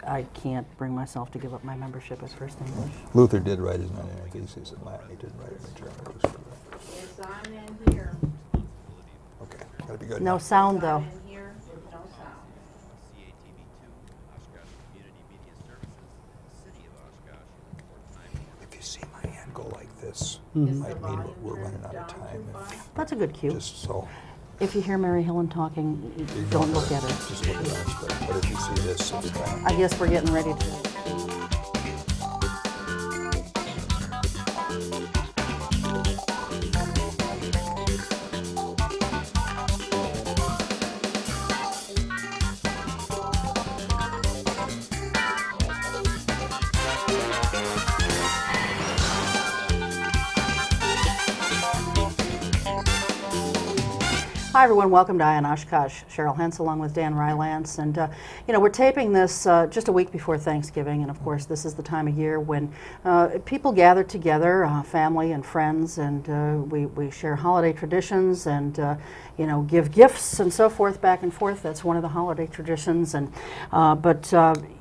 I can't bring myself to give up my membership as First English. Luther did write his name in thesis in Latin. He didn't write it in German. Just for that. It's on in here. Okay, gotta be good. No now. sound though. In here, no sound. If you see my hand go like this, Is might the mean volume we're running turned out of down time. too far? That's a good cue. Just so. If you hear Mary Helen talking, don't look at her. Just look at us. But if you see this, it's fine. I guess we're getting ready to. Hi everyone, welcome to Eye on Oshkosh. Cheryl Hentz along with Dan Rylance, and you know, we're taping this just a week before Thanksgiving, and of course this is the time of year when people gather together, family and friends, and we share holiday traditions and you know, give gifts and so forth back and forth. That's one of the holiday traditions, and but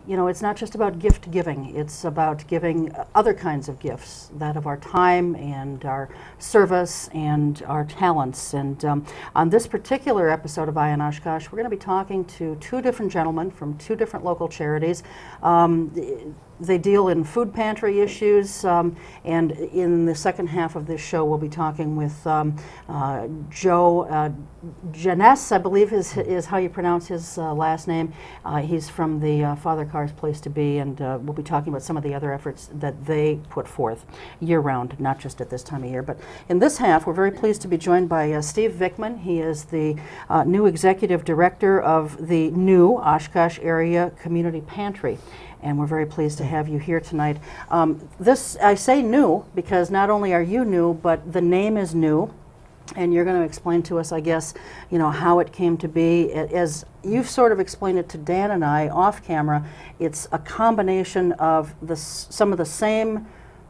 you know, it's not just about gift giving, it's about giving other kinds of gifts, that of our time and our service and our talents. And on this particular episode of Eye on Oshkosh, we're going to be talking to two different gentlemen from two different local charities. They deal in food pantry issues, and in the second half of this show we'll be talking with Joe Janess, I believe is how you pronounce his last name. He's from the Father Carr's Place to Be, and we'll be talking about some of the other efforts that they put forth year-round, not just at this time of year. But in this half, we're very pleased to be joined by Steve Vickman. He is the new executive director of the new Oshkosh Area Community Pantry. And we're very pleased to have you here tonight. This, I say new, because not only are you new, but the name is new. And you're going to explain to us, I guess, you know, how it came to be. As you've sort of explained it to Dan and I off camera, it's a combination of some of the same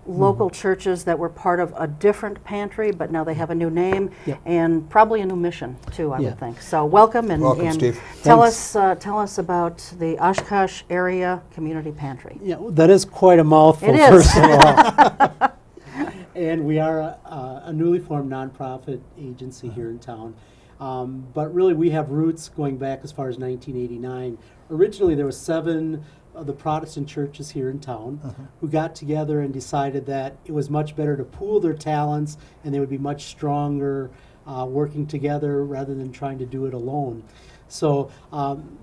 local churches that were part of a different pantry, but now they have a new name and probably a new mission too, I would think. So welcome, and, Steve. tell us about the Oshkosh Area Community Pantry. Yeah, that is quite a mouthful. It is. First of all. And we are a newly formed nonprofit agency here in town. But really we have roots going back as far as 1989. Originally there were 7 of the Protestant churches here in town who got together and decided that it was much better to pool their talents and they would be much stronger working together rather than trying to do it alone. So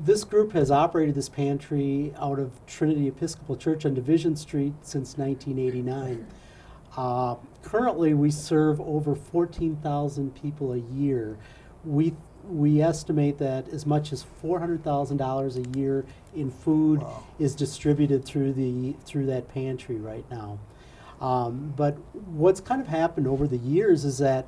this group has operated this pantry out of Trinity Episcopal Church on Division Street since 1989. Currently we serve over 14,000 people a year. We estimate that as much as $400,000 a year in food is distributed through that pantry right now. But what's kind of happened over the years is that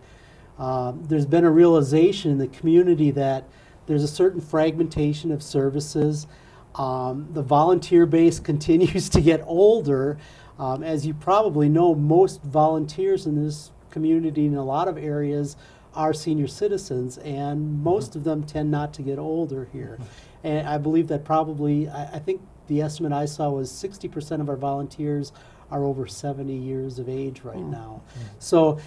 there's been a realization in the community that there's a certain fragmentation of services. The volunteer base continues to get older. As you probably know, most volunteers in this community in a lot of areas are senior citizens, and most of them tend not to get older here. And I believe that probably, I think the estimate I saw was 60% of our volunteers are over 70 years of age right now. So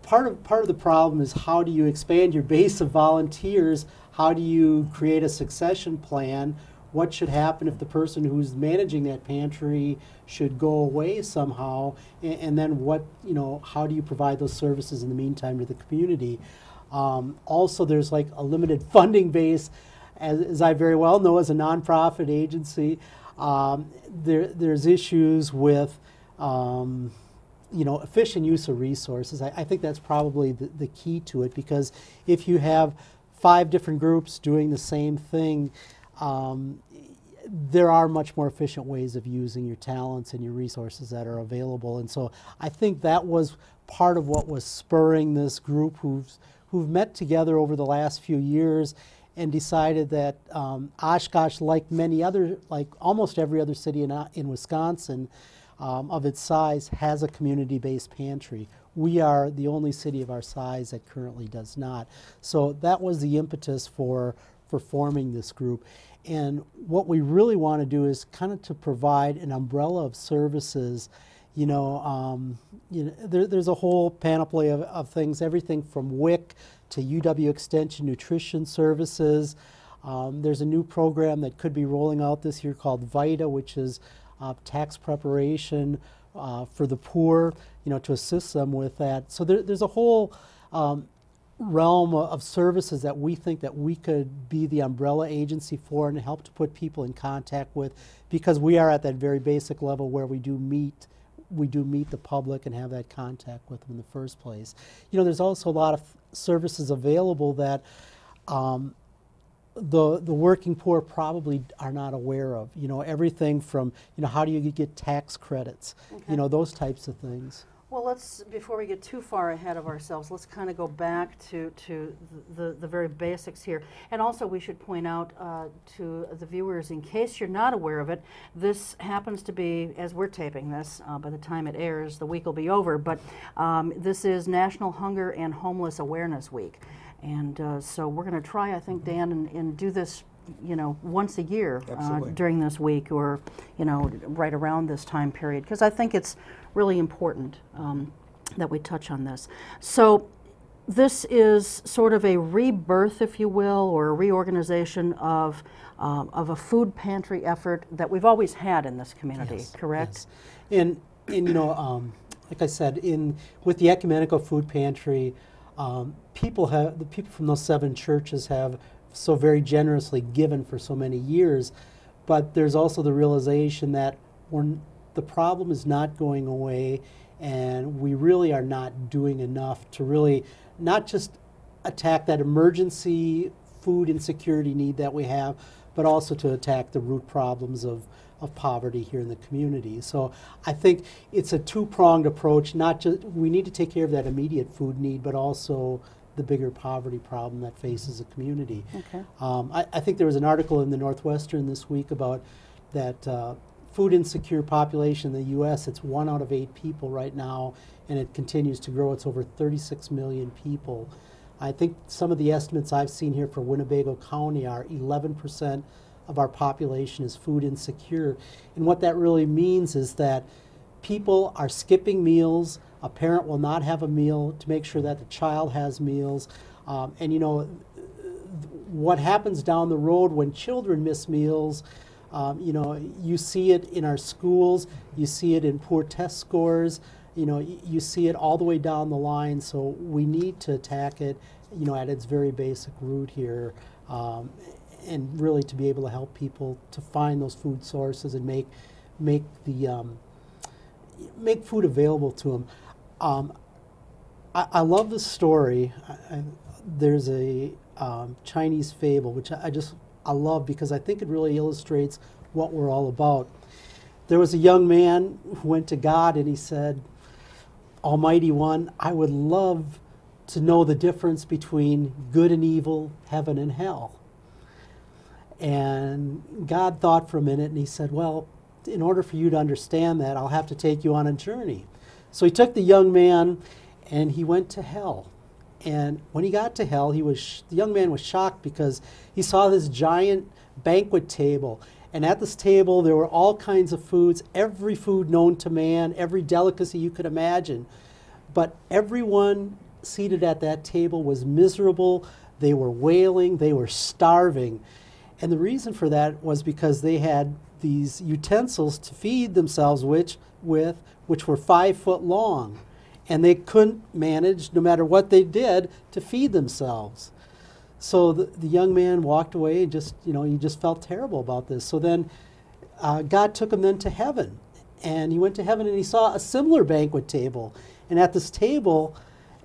part of the problem is, how do you expand your base of volunteers? How do you create a succession plan? What should happen if the person who's managing that pantry should go away somehow? And then what, you know, how do you provide those services in the meantime to the community? Also, there's like a limited funding base, as I very well know as a nonprofit agency. There's issues with you know, efficient use of resources. I think that's probably the key to it, because if you have 5 different groups doing the same thing, there are much more efficient ways of using your talents and your resources that are available. And so I think that was part of what was spurring this group who've met together over the last few years and decided that Oshkosh, like almost every other city in Wisconsin of its size, has a community-based pantry. We are the only city of our size that currently does not. So that was the impetus for for forming this group. And what we really want to do is kind of to provide an umbrella of services. There's a whole panoply of things, everything from WIC to UW Extension Nutrition Services. There's a new program that could be rolling out this year called VITA, which is tax preparation for the poor, to assist them with that. So there's a whole realm of services that we think that we could be the umbrella agency for and help to put people in contact with, because we are at that very basic level where we do meet the public and have that contact with them in the first place. There's also a lot of services available that the working poor probably are not aware of. Everything from, how do you get tax credits, Okay. Those types of things. Well, before we get too far ahead of ourselves, let's kind of go back to the very basics here. And also we should point out to the viewers, in case you're not aware of it, this happens to be, as we're taping this, by the time it airs, the week will be over, but this is National Hunger and Homeless Awareness Week. And so we're going to try, I think, Dan, and do this once a year during this week, or right around this time period, because I think it's really important that we touch on this. So this is sort of a rebirth, if you will, or a reorganization of a food pantry effort that we've always had in this community. Yes, correct? yes. And like I said, with the ecumenical food pantry, the people from those 7 churches have so very generously given for so many years, but there's also the realization that the problem is not going away, and we really are not doing enough to really not just attack that emergency food insecurity need that we have, but also to attack the root problems of poverty here in the community. So I think it's a two-pronged approach. Not just we need to take care of that immediate food need, but also the bigger poverty problem that faces the community. Okay. I think there was an article in the Northwestern this week about that food insecure population in the U.S. It's 1 out of 8 people right now, and it continues to grow. It's over 36 million people. I think some of the estimates I've seen here for Winnebago County are 11% of our population is food insecure. And what that really means is that people are skipping meals. A parent will not have a meal to make sure that the child has meals. And what happens down the road when children miss meals, you see it in our schools, you see it in poor test scores, you see it all the way down the line. So we need to attack it, at its very basic root here, and really to be able to help people to find those food sources and make food available to them. I love the story. There's a Chinese fable which I love because I think it really illustrates what we're all about. There was a young man who went to God and he said, "Almighty One, I would love to know the difference between good and evil, heaven and hell." And God thought for a minute and he said, "Well, in order for you to understand that, I'll have to take you on a journey." So he took the young man and he went to hell. And when he got to hell, the young man was shocked because he saw this giant banquet table. And at this table, there were all kinds of foods, every food known to man, every delicacy you could imagine. But everyone seated at that table was miserable. They were wailing. They were starving. And the reason for that was because they had these utensils to feed themselves which were 5 foot long. And they couldn't manage, no matter what they did, to feed themselves. So the young man walked away and he just felt terrible about this. So then God took him then to heaven. And he went to heaven and he saw a similar banquet table. And at this table,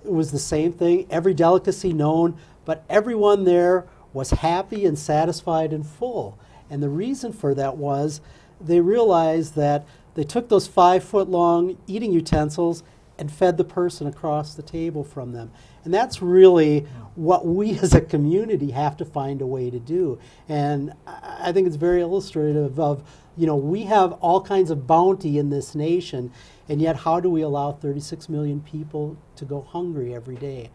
it was the same thing, every delicacy known, but everyone there was happy and satisfied and full. And the reason for that was they realized that they took those 5 foot long eating utensils and fed the person across the table from them. And that's really what we as a community have to find a way to do. And I think it's very illustrative of, we have all kinds of bounty in this nation, and yet how do we allow 36 million people to go hungry every day?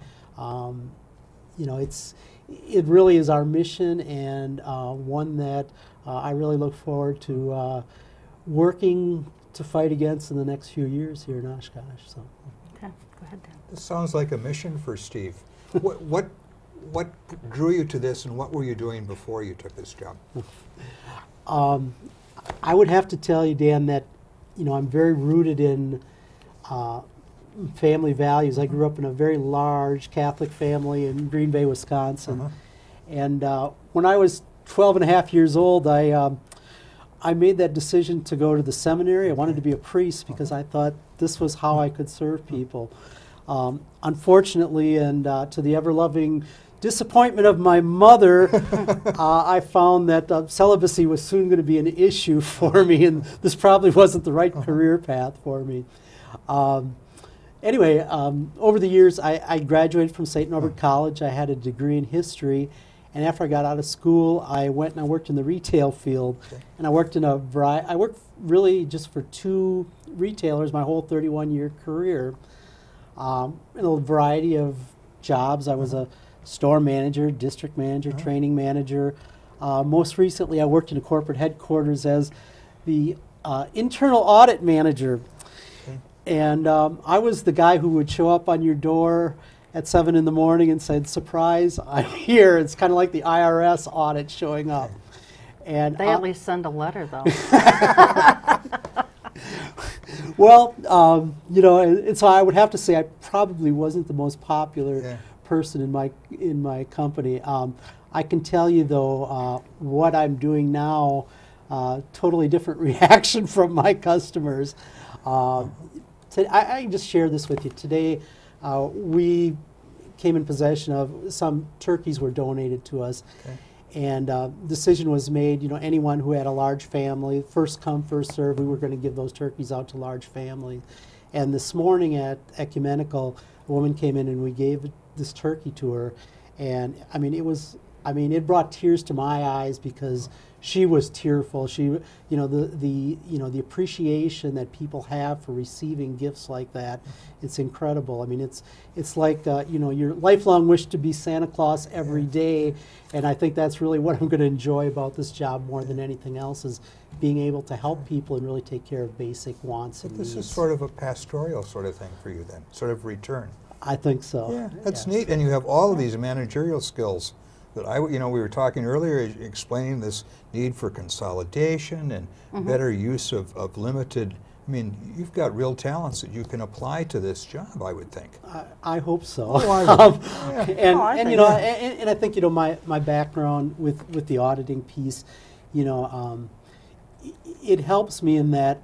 it really is our mission, and one that I really look forward to working to fight against in the next few years here in Oshkosh. So. Okay, go ahead, Dan. This sounds like a mission for Steve. What drew you to this, and what were you doing before you took this job? I would have to tell you, Dan, that I'm very rooted in family values. I grew up in a very large Catholic family in Green Bay, Wisconsin. And when I was 12 and a half years old, I made that decision to go to the seminary. I wanted to be a priest because I thought this was how I could serve people. Unfortunately, and to the ever-loving disappointment of my mother, I found that celibacy was soon going to be an issue for me, and this probably wasn't the right career path for me. Anyway, over the years, I graduated from St. Norbert College. I had a degree in history, and after I got out of school, I went and I worked in the retail field. And I worked in I worked really just for 2 retailers my whole 31-year career, in a variety of jobs. I was a store manager, district manager, training manager. Most recently, I worked in a corporate headquarters as the internal audit manager. And I was the guy who would show up on your door at 7 in the morning and said, "Surprise, I'm here." It's kind of like the IRS audit showing up. And They at least send a letter, though. Well, and so I would have to say I probably wasn't the most popular person in my company. I can tell you though, what I'm doing now, totally different reaction from my customers. I can just share this with you. Today, we came in possession of some turkeys were donated to us. And decision was made, anyone who had a large family, first come, first serve, we were going to give those turkeys out to large families. And this morning at Ecumenical, a woman came in and we gave this turkey to her. And it brought tears to my eyes because she was tearful. She, the appreciation that people have for receiving gifts like that, it's incredible. It's like, your lifelong wish to be Santa Claus every day. And I think that's really what I'm going to enjoy about this job more than anything else, is being able to help people and really take care of basic wants and needs. This is sort of a pastoral sort of thing for you then, sort of return. I think so. Yeah, that's neat. And you have all of these managerial skills that we were talking earlier, explaining this need for consolidation and better use of limited. You've got real talents that you can apply to this job, I would think. I hope so. Oh, I would. And I think my background with the auditing piece, it helps me in that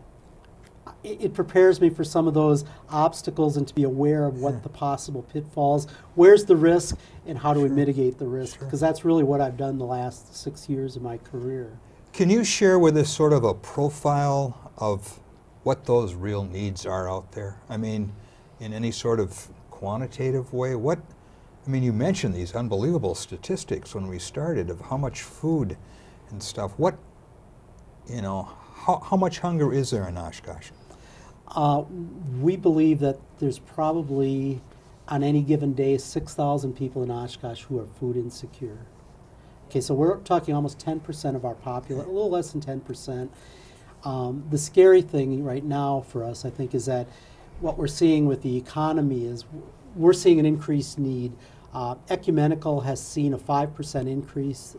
it prepares me for some of those obstacles and to be aware of what the possible pitfalls, where's the risk, and how do we mitigate the risk, because that's really what I've done the last 6 years of my career. Can you share with us sort of a profile of what those real needs are out there? In any sort of quantitative way? You mentioned these unbelievable statistics when we started of how much food and stuff. How much hunger is there in Oshkosh? We believe that there's probably, on any given day, 6,000 people in Oshkosh who are food insecure. Okay, so we're talking almost 10% of our population, a little less than 10%. The scary thing right now for us, I think, is that what we're seeing with the economy is we're seeing an increased need. Ecumenical has seen a 5% increase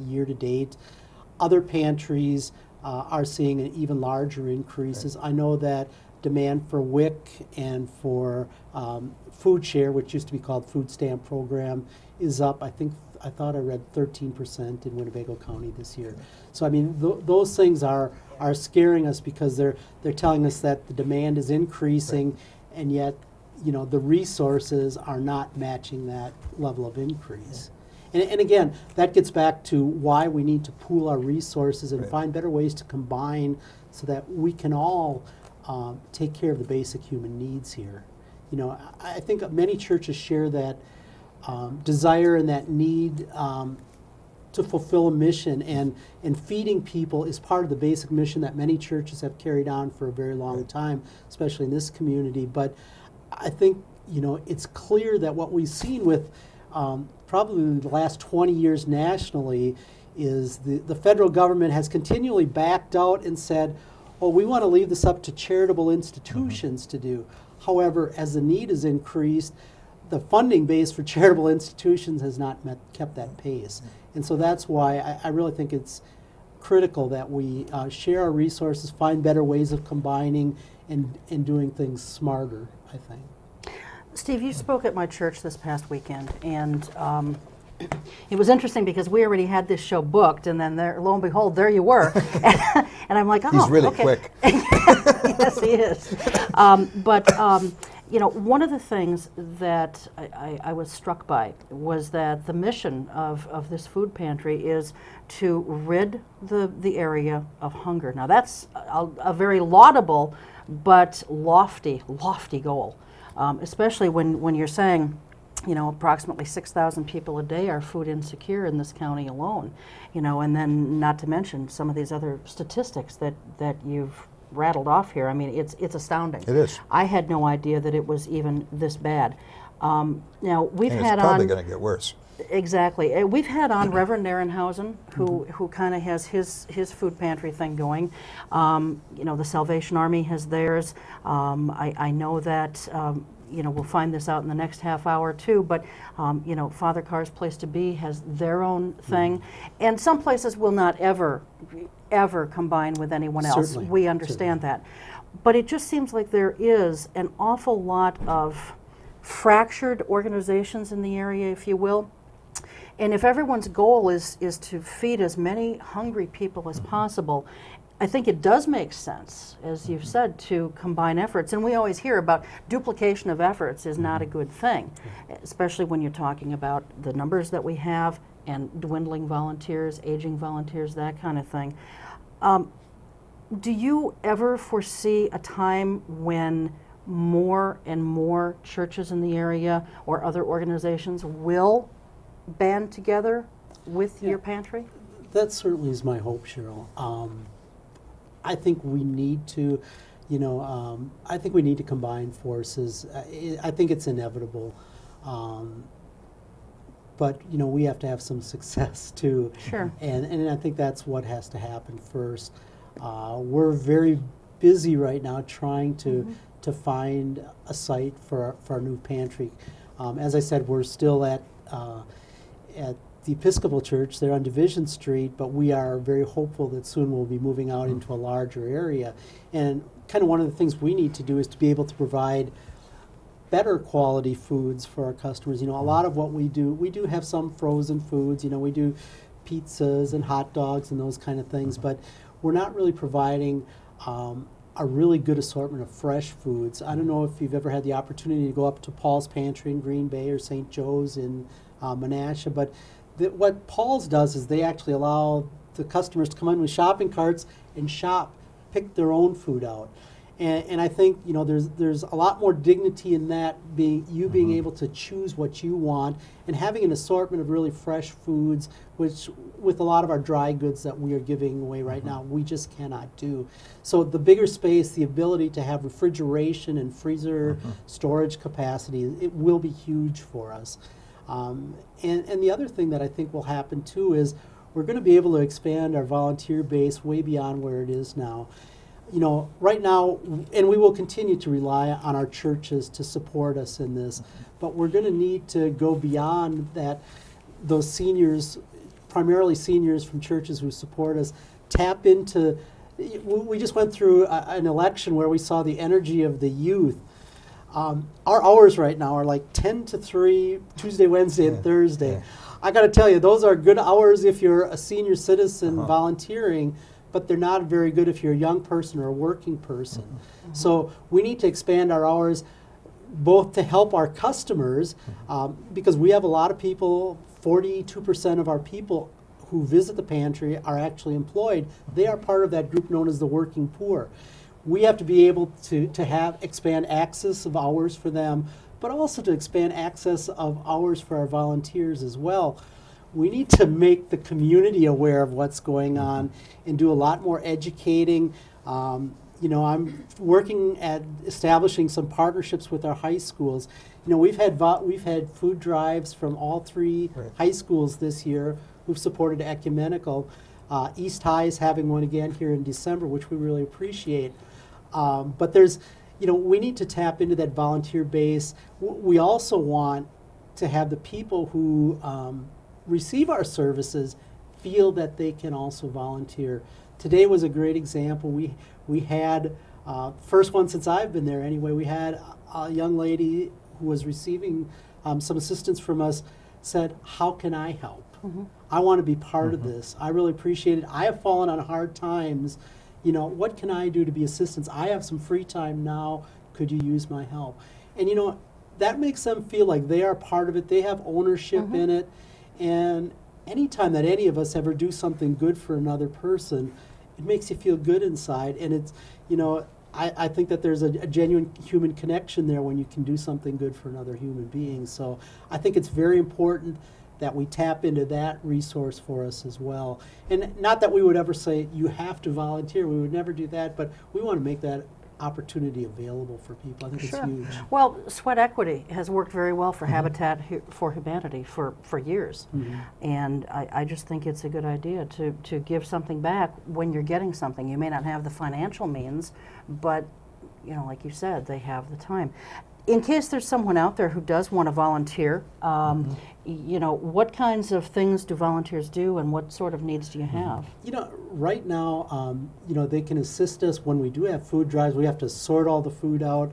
year to date. Other pantries are seeing an even larger increases. I know that demand for WIC and for food share, which used to be called food stamp program, is up. I thought I read 13% in Winnebago County this year. So those things are scaring us because they're telling us that the demand is increasing, and yet the resources are not matching that level of increase. And again, that gets back to why we need to pool our resources and find better ways to combine so that we can all take care of the basic human needs here. I think many churches share that desire and that need to fulfill a mission, and feeding people is part of the basic mission that many churches have carried on for a very long time, especially in this community. But I think it's clear that what we've seen with probably the last 20 years nationally is the federal government has continually backed out and said, oh, we want to leave this up to charitable institutions to do. However, as the need has increased, the funding base for charitable institutions has not kept that pace. And so that's why I really think it's critical that we share our resources, find better ways of combining and doing things smarter, I think. Steve, you spoke at my church this past weekend, and it was interesting because we already had this show booked, and then there, lo and behold, there you were. And I'm like, oh, he's really okay. quick. Yes, he is. You know, one of the things that I was struck by was that the mission of this food pantry is to rid the area of hunger. Now, that's a very laudable but lofty goal, especially when you're saying, you know, approximately 6,000 people a day are food insecure in this county alone, you know, and then not to mention some of these other statistics that you've rattled off here. I mean, it's astounding. It is. I had no idea that it was even this bad. Now, we've And had it's probably on... going to get worse. Exactly. We've had on Reverend Ehrenhausen, who kind of has his food pantry thing going. You know, the Salvation Army has theirs. I know that, you know, we'll find this out in the next half hour too, but, you know, Father Carr's Place to Be has their own thing. And some places will not ever combine with anyone else. Certainly. We understand that. But it just seems like there is an awful lot of fractured organizations in the area, if you will. And if everyone's goal is to feed as many hungry people as possible, I think it does make sense, as you've said, to combine efforts. And we always hear about duplication of efforts is not a good thing, especially when you're talking about the numbers that we have and dwindling volunteers, aging volunteers, that kind of thing. Do you ever foresee a time when more and more churches in the area or other organizations will band together with your pantry? That certainly is my hope, Cheryl. I think we need to, you know, I think we need to combine forces. I think it's inevitable. But, you know, we have to have some success too. Sure. And I think that's what has to happen first. We're very busy right now trying to find a site for our new pantry. As I said, we're still at the Episcopal Church there on Division Street, but we are very hopeful that soon we'll be moving out into a larger area. And kind of one of the things we need to do is to be able to provide better quality foods for our customers. You know, a lot of what we do have some frozen foods. You know, we do pizzas and hot dogs and those kind of things, but we're not really providing a really good assortment of fresh foods. I don't know if you've ever had the opportunity to go up to Paul's Pantry in Green Bay or St. Joe's in Menasha, but what Paul's does is they actually allow the customers to come in with shopping carts and pick their own food out. And I think, you know, there's a lot more dignity in that, being able to choose what you want and having an assortment of really fresh foods, which with a lot of our dry goods that we are giving away right now, we just cannot do. So the bigger space, the ability to have refrigeration and freezer storage capacity, it will be huge for us. And the other thing that I think will happen too is we're going to be able to expand our volunteer base way beyond where it is now. You know, right now, and we will continue to rely on our churches to support us in this, but we're going to need to go beyond that. Those seniors, primarily seniors from churches who support us, tap into. We just went through an election where we saw the energy of the youth. Our hours right now are like 10 to 3, Tuesday, Wednesday, and Thursday. Yeah. I got to tell you, those are good hours if you're a senior citizen volunteering, but they're not very good if you're a young person or a working person. So we need to expand our hours both to help our customers, because we have a lot of people, 42% of our people who visit the pantry are actually employed. They are part of that group known as the working poor. We have to be able to expand access of hours for them, but also to expand access of hours for our volunteers as well. We need to make the community aware of what's going on and do a lot more educating. You know, I'm working at establishing some partnerships with our high schools. You know, we've had food drives from all three Right. high schools this year who've supported ecumenical. East High is having one again here in December, which we really appreciate. But there's, you know, we need to tap into that volunteer base. We also want to have the people who receive our services feel that they can also volunteer. Today was a great example. We had, first one since I've been there anyway, we had a young lady who was receiving some assistance from us said, how can I help? I want to be part of this. I really appreciate it. I have fallen on hard times. You know, what can I do to be assistance? I have some free time now. Could you use my help? And you know, that makes them feel like they are part of it. They have ownership in it. And anytime that any of us ever do something good for another person, it makes you feel good inside. And it's, you know, I think that there's a genuine human connection there when you can do something good for another human being. So I think it's very important that we tap into that resource for us as well. And not that we would ever say, you have to volunteer. We would never do that, but we want to make that opportunity available for people. I think it's huge. Well, sweat equity has worked very well for Habitat for Humanity for years. And I just think it's a good idea to give something back when you're getting something. You may not have the financial means, but, you know, like you said, they have the time. In case there's someone out there who does want to volunteer, you know, what kinds of things do volunteers do and what sort of needs do you have? You know, right now, you know, they can assist us when we do have food drives. We have to sort all the food out,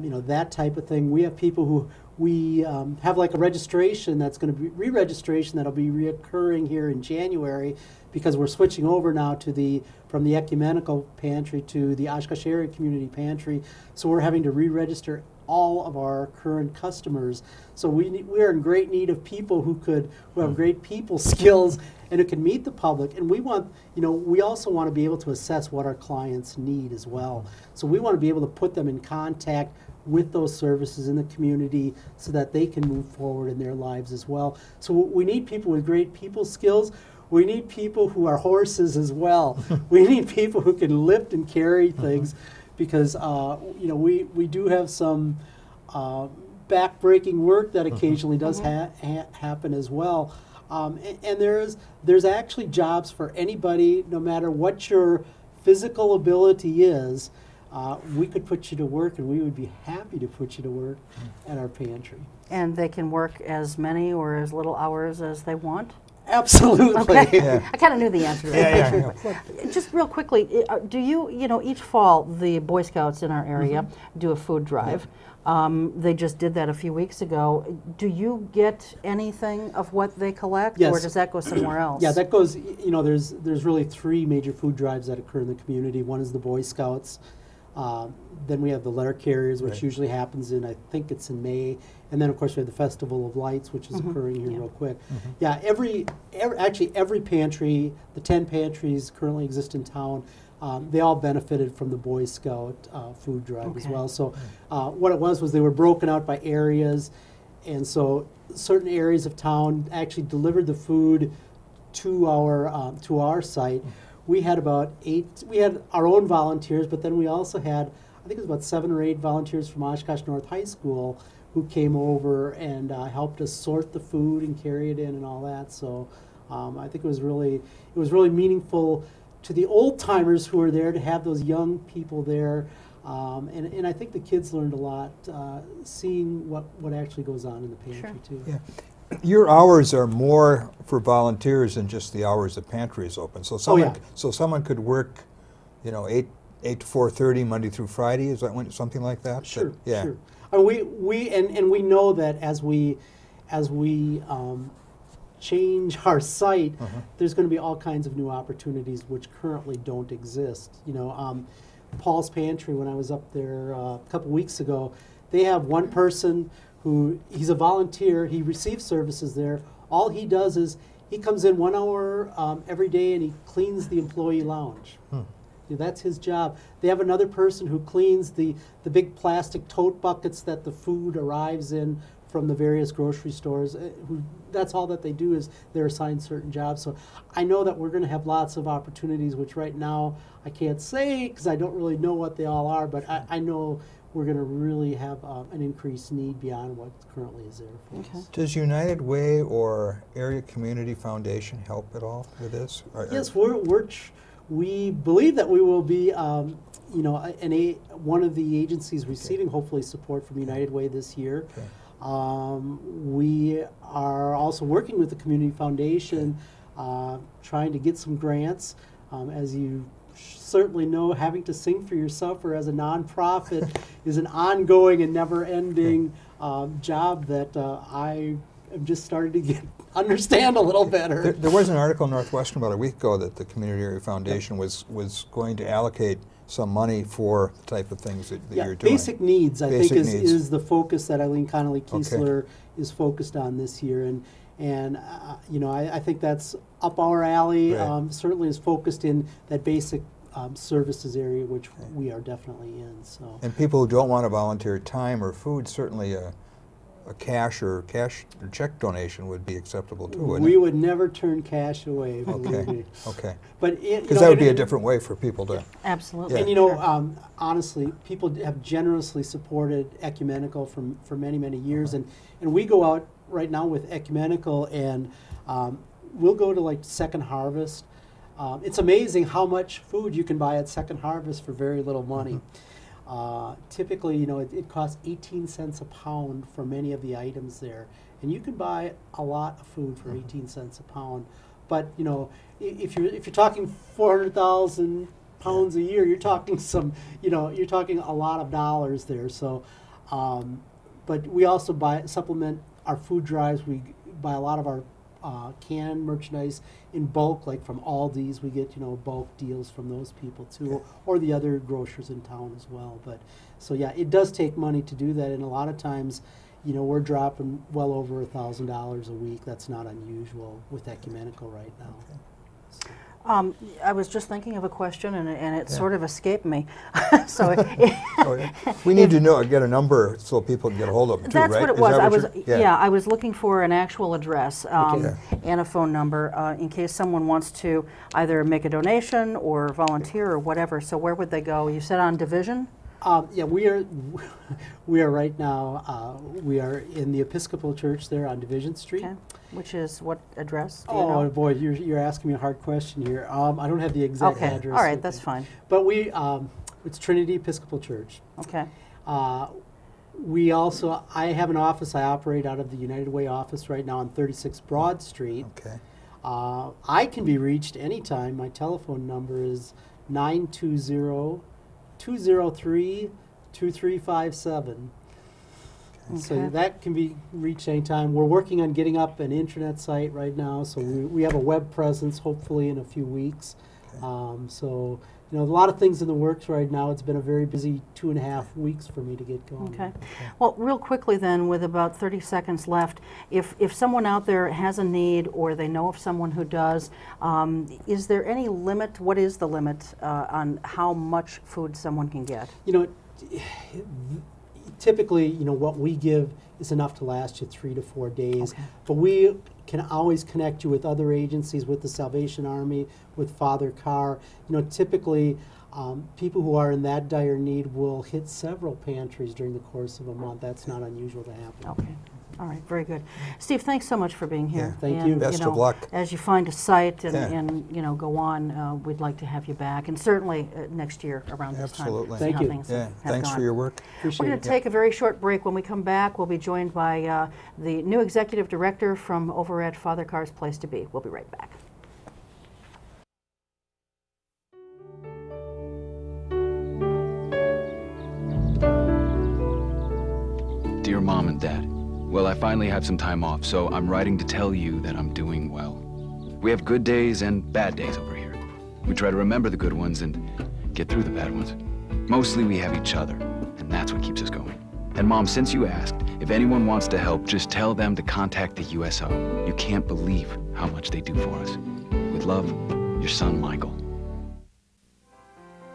you know, that type of thing. We have people who we have like a registration that's going to be re-registration that'll be reoccurring here in January because we're switching over now to from the ecumenical pantry to the Oshkosh area community pantry. So we're having to re-register all of our current customers. So we are in great need of people who have great people skills and who can meet the public. And we want, you know, we also want to be able to assess what our clients need as well. So we want to be able to put them in contact with those services in the community so that they can move forward in their lives as well. So we need people with great people skills. We need people who are horses as well. We need people who can lift and carry things because, you know, we do have some back-breaking work that occasionally does happen as well. And there's actually jobs for anybody, no matter what your physical ability is. We could put you to work, and we would be happy to put you to work at our pantry. And they can work as many or as little hours as they want? Absolutely. Okay. Yeah. I kind of knew the answer to that. Just real quickly, do you know, each fall the Boy Scouts in our area do a food drive. They just did that a few weeks ago. Do you get anything of what they collect, Yes. or does that go somewhere else? Yeah, that goes, you know, there's really three major food drives that occur in the community. One is the Boy Scouts. Then we have the letter carriers, which usually happens in, I think it's in May. And then, of course, we have the Festival of Lights, which is occurring here real quick. Yeah, actually every pantry, the 10 pantries currently exist in town, they all benefited from the Boy Scout food drive as well. So what it was they were broken out by areas. And so certain areas of town actually delivered the food to our site. We had we had our own volunteers, but then we also had, I think it was about 7 or 8 volunteers from Oshkosh North High School who came over and helped us sort the food and carry it in and all that. So I think it was really meaningful to the old timers who were there to have those young people there. And I think the kids learned a lot seeing what actually goes on in the pantry too. Yeah. Your hours are more for volunteers than just the hours the pantry is open. So someone could work, you know, 8 to 4:30 Monday through Friday. Is that something like that? Sure. Yeah. Sure. We know that as we change our site, there's going to be all kinds of new opportunities which currently don't exist. You know, Paul's Pantry, when I was up there a couple weeks ago, they have one person who, he's a volunteer, he receives services there. All he does is he comes in 1 hour every day and he cleans the employee lounge. That's his job. They have another person who cleans the big plastic tote buckets that the food arrives in from the various grocery stores who that's all that they do is they're assigned certain jobs. So I know that we're going to have lots of opportunities, which right now I can't say because I don't really know what they all are, but I know we're going to really have an increased need beyond what currently is there for us. Does United Way or Area Community Foundation help at all with this? Yes, we believe that we will be, you know, one of the agencies receiving hopefully support from United Way this year. We are also working with the Community Foundation, trying to get some grants. As you certainly know, having to sing for your supper as a nonprofit is an ongoing and never-ending job that I am just starting to understand a little better. There was an article in Northwestern about a week ago that the Community Area Foundation was going to allocate some money for the type of things that you're doing. Basic needs, I think, is the focus that Eileen Connolly-Kiesler is focused on this year. And you know, I think that's up our alley. Right. Certainly is focused in that basic services area, which we are definitely in. So. And people who don't want to volunteer time or food, certainly a cash or check donation would be acceptable too, wouldn't We it? would never turn cash away, believe me. Okay. But because that would be a different way for people to. Absolutely. And you know, honestly, people have generously supported Ecumenical for many, many years, and we go out right now with Ecumenical, and we'll go to like Second Harvest. It's amazing how much food you can buy at Second Harvest for very little money. Typically, you know, it costs 18 cents a pound for many of the items there, and you can buy a lot of food for 18 cents a pound. But you know, if you're talking 400,000 pounds a year, you're talking you're talking a lot of dollars there. So, but we also supplement our food drives. We buy a lot of our canned merchandise in bulk, like from Aldi's. We get, you know, bulk deals from those people too, or the other grocers in town as well. But so yeah, it does take money to do that, and a lot of times, you know, we're dropping well over $1,000 a week. That's not unusual with Ecumenical right now. So. I was just thinking of a question, and it sort of escaped me. So we need to get a number so people can get a hold of them too, that's right? what it was. I was looking for an actual address and a phone number in case someone wants to either make a donation or volunteer or whatever. So where would they go? You said on Division? Yeah, we are right now. We are in the Episcopal Church there on Division Street. Okay. Which is what address? Do you know? Boy, you're asking me a hard question here. I don't have the exact address. All right, that's fine. But it's Trinity Episcopal Church. Okay. We also, I have an office. I operate out of the United Way office right now on 36 Broad Street. Okay. I can be reached anytime. My telephone number is 920-203-2357. Okay. So that can be reached anytime. We're working on getting up an intranet site right now, so we have a web presence hopefully in a few weeks. So, you know, a lot of things in the works right now. It's been a very busy 2.5 weeks for me to get going. Okay. Well, real quickly then, with about 30 seconds left, if someone out there has a need or they know of someone who does, is there any limit? What is the limit on how much food someone can get? You know, typically, you know, what we give is enough to last you 3 to 4 days. Okay. But we can always connect you with other agencies, with the Salvation Army, with Father Carr. You know, typically, people who are in that dire need will hit several pantries during the course of a month. That's not unusual to happen. Okay. All right, very good. Steve, thanks so much for being here. Yeah. Thank you. Best of luck. As you find a site and you know, go on, we'd like to have you back, and certainly next year around this time. Absolutely. Thank how you. things Yeah. have Thanks gone. for your work. Appreciate We're going it. to take a very short break. When we come back, we'll be joined by the new executive director from over at Father Carr's Place to Be. We'll be right back. Dear Mom and Dad, well, I finally have some time off, so I'm writing to tell you that I'm doing well. We have good days and bad days over here. We try to remember the good ones and get through the bad ones. Mostly we have each other, and that's what keeps us going. And Mom, since you asked, if anyone wants to help, just tell them to contact the USO. You can't believe how much they do for us. With love, your son, Michael.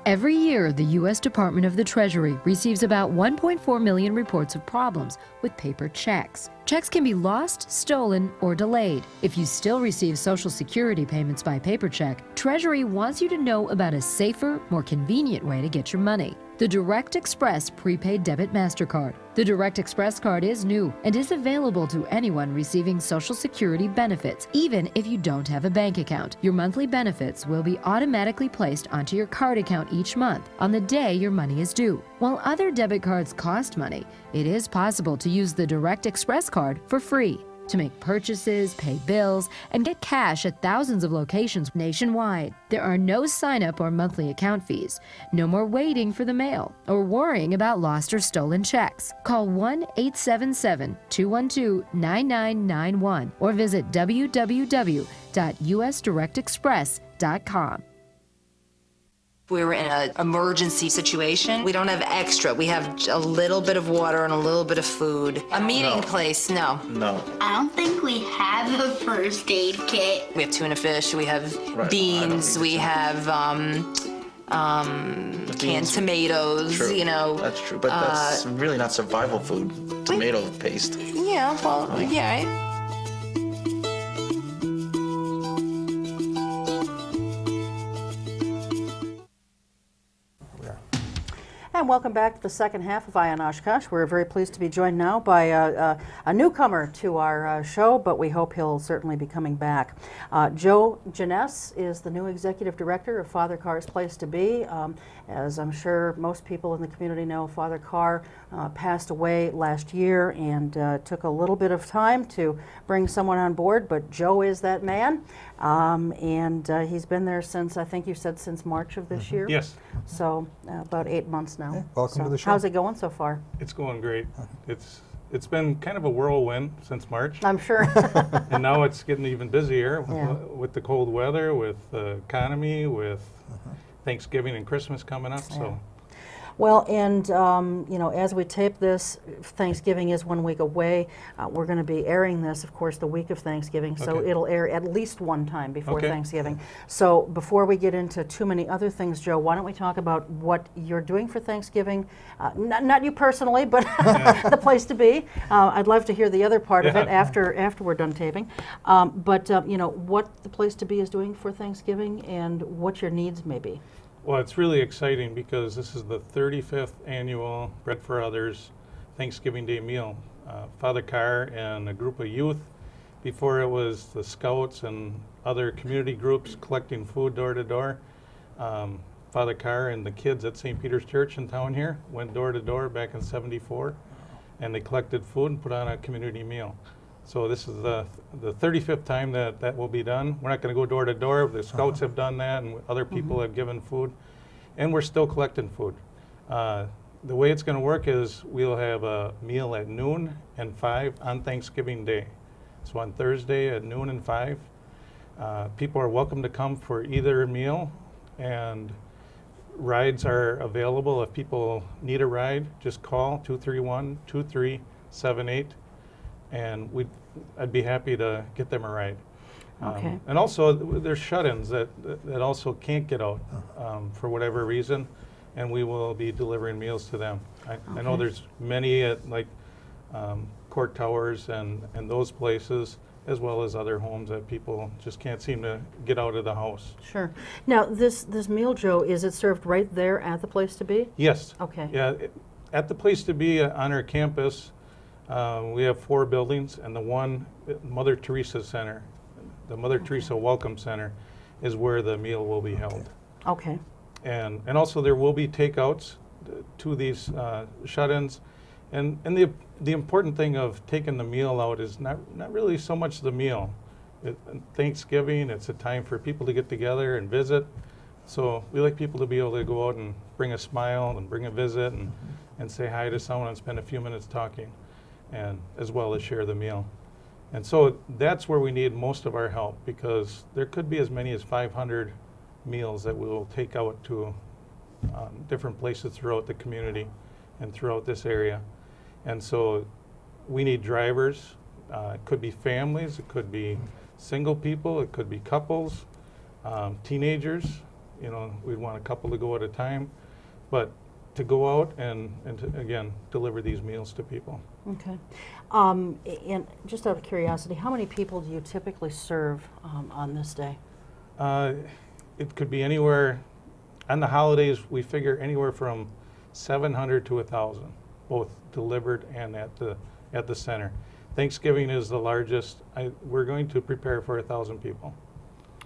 Every year, the U.S. Department of the Treasury receives about 1.4 million reports of problems with paper checks. Checks can be lost, stolen, or delayed. If you still receive Social Security payments by paper check, Treasury wants you to know about a safer, more convenient way to get your money: the Direct Express Prepaid Debit MasterCard. The Direct Express card is new and is available to anyone receiving Social Security benefits, even if you don't have a bank account. Your monthly benefits will be automatically placed onto your card account each month on the day your money is due. While other debit cards cost money, it is possible to use the Direct Express card for free to make purchases, pay bills, and get cash at thousands of locations nationwide. There are no sign-up or monthly account fees. No more waiting for the mail or worrying about lost or stolen checks. Call 1-877-212-9991 or visit www.usdirectexpress.com. We were in an emergency situation. We don't have extra. We have a little bit of water and a little bit of food. A meeting place, no. No. I don't think we have a first aid kit. We have tuna fish, we have beans, we have canned tomatoes, True. you know. That's true, but that's really not survival food. Tomato paste. Yeah, well, yeah. And welcome back to the second half of Eye on Oshkosh. We're very pleased to be joined now by a newcomer to our show, but we hope he'll certainly be coming back. Joe Janess is the new executive director of Father Carr's Place to Be. As I'm sure most people in the community know, Father Carr passed away last year and took a little bit of time to bring someone on board, but Joe is that man. And he's been there since, I think you said, since March of this year? Yes. So about 8 months now. Yeah, welcome to the show. How's it going so far? It's going great. It's been kind of a whirlwind since March. I'm sure. And now it's getting even busier Yeah. with the cold weather, with the economy, with Thanksgiving and Christmas coming up. So. Well, and you know, as we tape this, Thanksgiving is 1 week away. We're going to be airing this, of course, the week of Thanksgiving, so Okay. it'll air at least one time before Okay. Thanksgiving. So before we get into too many other things, Joe, why don't we talk about what you're doing for Thanksgiving? Not you personally, but the place to be. I'd love to hear the other part of it after we're done taping. But you know, what the place to be is doing for Thanksgiving and what your needs may be. Well, it's really exciting because this is the 35th annual Bread for Others Thanksgiving Day meal. Father Carr and a group of youth, before it was the Scouts and other community groups collecting food door to door. Father Carr and the kids at St. Peter's Church in town here went door to door back in '74, and they collected food and put on a community meal. So this is the 35th time that will be done. We're not going to go door to door. The Scouts have done that, and other people have given food, and we're still collecting food. The way it's going to work is we'll have a meal at noon and 5 on Thanksgiving Day. So on Thursday at noon and 5, people are welcome to come for either meal, and rides are available. If people need a ride, just call 231-2378. And I'd be happy to get them a ride. Okay. And also, there's shut-ins that also can't get out for whatever reason, and we will be delivering meals to them. I know there's many at like court towers and those places, as well as other homes that people just can't seem to get out of the house. Sure. Now, this meal, Joe, is it served right there at the place to be? Yes. Okay. Yeah, at the place to be on our campus. We have 4 buildings, and the one, Mother Teresa Center, the Mother Teresa Welcome Center, is where the meal will be held. Okay. And also there will be takeouts to these shut-ins, and the important thing of taking the meal out is not really so much the meal. Thanksgiving, it's a time for people to get together and visit. So we like people to be able to go out and bring a smile and bring a visit and say hi to someone and spend a few minutes talking, and as well as share the meal. And so that's where we need most of our help, because there could be as many as 500 meals that we will take out to different places throughout the community and throughout this area. And so we need drivers. It could be families, it could be single people, it could be couples, teenagers. you know, we'd want a couple to go at a time, but to go out and to, again, deliver these meals to people. Okay. And just out of curiosity, how many people do you typically serve on this day? It could be anywhere, on the holidays, we figure anywhere from 700 to 1,000, both delivered and at the center. Thanksgiving is the largest. We're going to prepare for 1,000 people.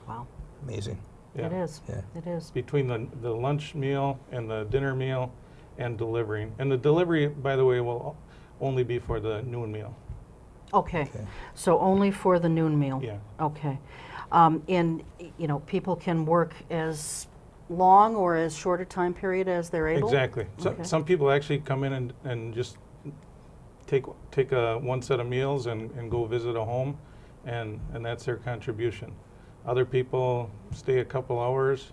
Wow. Amazing. Yeah. It is. Yeah. It is. Between the lunch meal and the dinner meal and delivering. And the delivery, by the way, will only be for the noon meal. Okay. Okay. So only for the noon meal? Yeah. Okay. And, you know, people can work as long or as short a time period as they're able? Exactly. Okay. Some people actually come in and just take one set of meals and go visit a home, and that's their contribution. Other people stay a couple hours.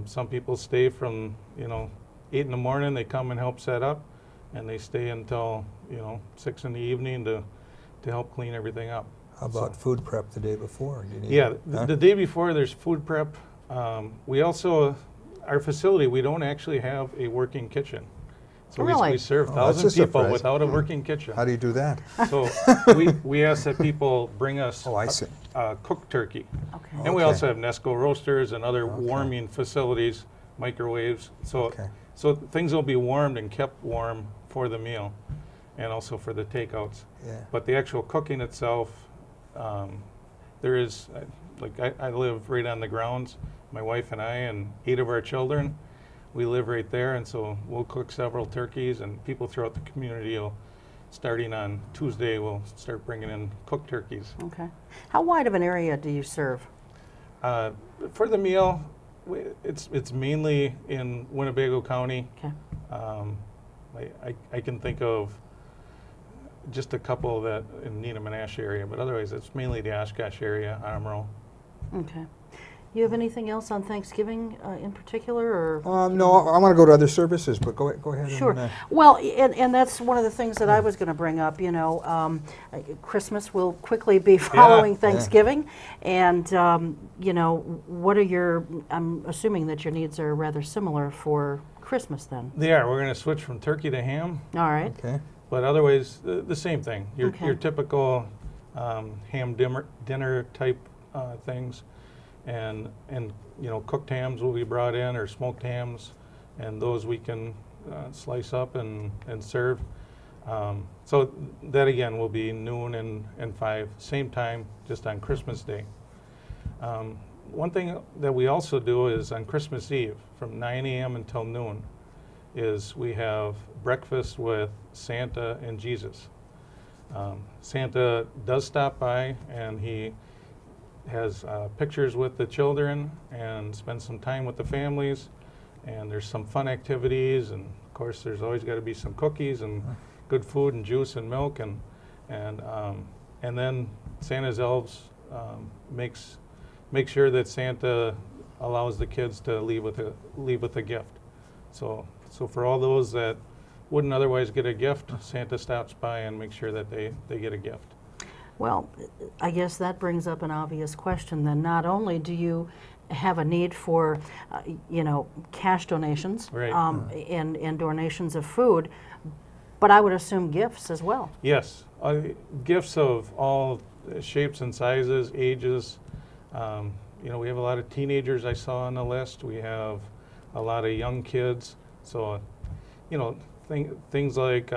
Some people stay from, you know, 8 in the morning, they come and help set up, and they stay until, you know, 6 in the evening to help clean everything up. How about food prep the day before? Do you need Yeah, huh? the day before there's food prep. We also, our facility, we don't actually have a working kitchen. So Really? we serve Oh, that's a 1,000 people surprise. without a working kitchen. How do you do that? So we ask that people bring us Oh, I see. cooked turkey. Okay. And we Okay. also have Nesco roasters and other Okay. warming facilities, microwaves. So, Okay. so things will be warmed and kept warm for the meal and also for the takeouts. Yeah. But the actual cooking itself, there is, like I live right on the grounds, my wife and I and 8 of our children, we live right there, and so we'll cook several turkeys, and people throughout the community will, starting on Tuesday, will start bringing in cooked turkeys. Okay. How wide of an area do you serve? For the meal, it's mainly in Winnebago County. Okay. I can think of just a couple that in Needham-Monash area, but otherwise it's mainly the Oshkosh area, Amro. Okay. You have anything else on Thanksgiving in particular, or? No, I want to go to other services, but go ahead. Sure. And, Well, and that's one of the things that I was going to bring up. You know, Christmas will quickly be following Thanksgiving, and you know, what are your? I'm assuming that your needs are rather similar for Christmas then. They are. We're going to switch from turkey to ham, All right. okay. but otherwise the same thing. Your Okay. your typical ham dinner type things, and you know, cooked hams will be brought in, or smoked hams, and those we can slice up and serve. So that again will be noon and 5, same time, just on Christmas Day. One thing that we also do is on Christmas Eve from 9 a.m. until noon is we have breakfast with Santa and Jesus. Santa does stop by, and he has pictures with the children and spends some time with the families, and there's some fun activities, and of course there's always got to be some cookies and good food and juice and milk, and then Santa's elves make sure that Santa allows the kids to leave with a gift. So for all those that wouldn't otherwise get a gift, Santa stops by and makes sure that they get a gift. Well, I guess that brings up an obvious question then. Not only do you have a need for, you know, cash donations Right. and donations of food, but I would assume gifts as well. Yes, gifts of all shapes and sizes, ages. You know, we have a lot of teenagers I saw on the list. We have a lot of young kids. So, you know, things like